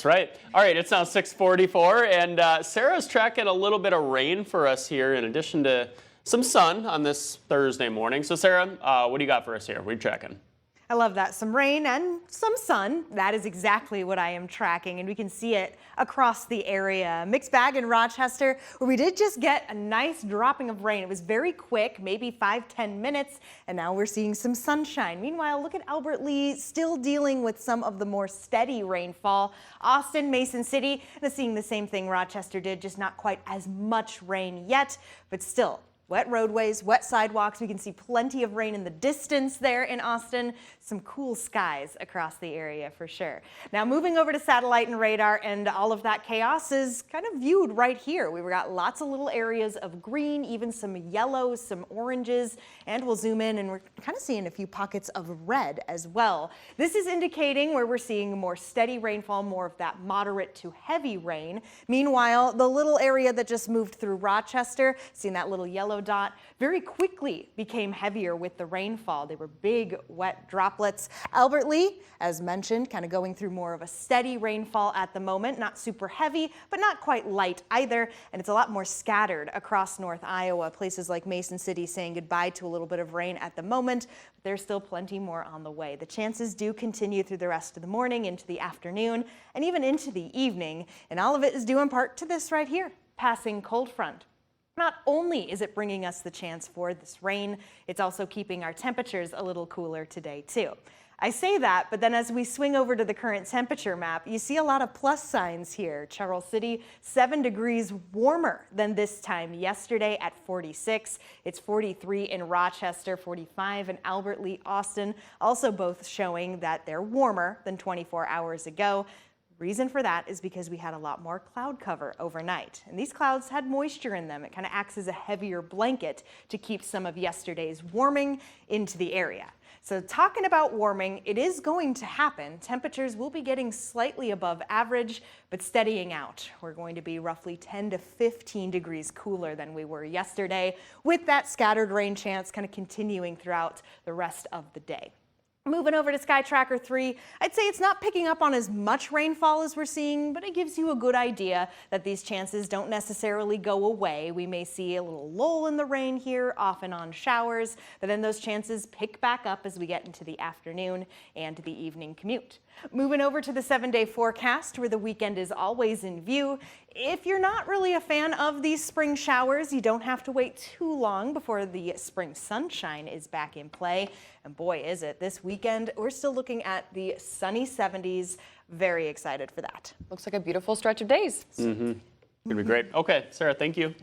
That's right. All right, it's now 6:44, and Sarah's tracking a little bit of rain for us here in addition to some sun on this Thursday morning. So Sarah, what do you got for us here? What are you tracking? I love that. Some rain and some sun. That is exactly what I am tracking, and we can see it across the area. Mixed bag in Rochester, where we did just get a nice dropping of rain. It was very quick, maybe 5-10 minutes, and now we're seeing some sunshine. Meanwhile, look at Albert Lee, still dealing with some of the more steady rainfall. Austin, Mason City, seeing the same thing Rochester did, just not quite as much rain yet, but still. Wet roadways, wet sidewalks. We can see plenty of rain in the distance there in Austin. Some cool skies across the area for sure. Now moving over to satellite and radar, and all of that chaos is kind of viewed right here. We've got lots of little areas of green, even some yellows, some oranges, and we'll zoom in and we're kind of seeing a few pockets of red as well. This is indicating where we're seeing more steady rainfall, more of that moderate to heavy rain. Meanwhile, the little area that just moved through Rochester, seeing that little yellow dot, very quickly became heavier with the rainfall. They were big, wet droplets. Albert Lee, as mentioned, kind of going through more of a steady rainfall at the moment. Not super heavy, but not quite light either. And it's a lot more scattered across North Iowa. Places like Mason City saying goodbye to a little bit of rain at the moment, but there's still plenty more on the way. The chances do continue through the rest of the morning, into the afternoon, and even into the evening. And all of it is due in part to this right here, passing cold front. Not only is it bringing us the chance for this rain, it's also keeping our temperatures a little cooler today too. I say that, but then as we swing over to the current temperature map, you see a lot of plus signs here. Charles City, 7 degrees warmer than this time yesterday at 46. It's 43 in Rochester, 45 in Albert Lee, Austin, also both showing that they're warmer than 24 hours ago. Reason for that is because we had a lot more cloud cover overnight, and these clouds had moisture in them. It kind of acts as a heavier blanket to keep some of yesterday's warming into the area. So talking about warming, it is going to happen. Temperatures will be getting slightly above average, but steadying out. We're going to be roughly 10 to 15 degrees cooler than we were yesterday, with that scattered rain chance kind of continuing throughout the rest of the day. Moving over to Sky Tracker 3, I'd say it's not picking up on as much rainfall as we're seeing, but it gives you a good idea that these chances don't necessarily go away. We may see a little lull in the rain here, off and on showers, but then those chances pick back up as we get into the afternoon and the evening commute. Moving over to the 7-day forecast, where the weekend is always in view. If you're not really a fan of these spring showers, you don't have to wait too long before the spring sunshine is back in play. And boy, is it. This weekend, we're still looking at the sunny 70s. Very excited for that. Looks like a beautiful stretch of days. Gonna be great. Okay, Sarah, thank you.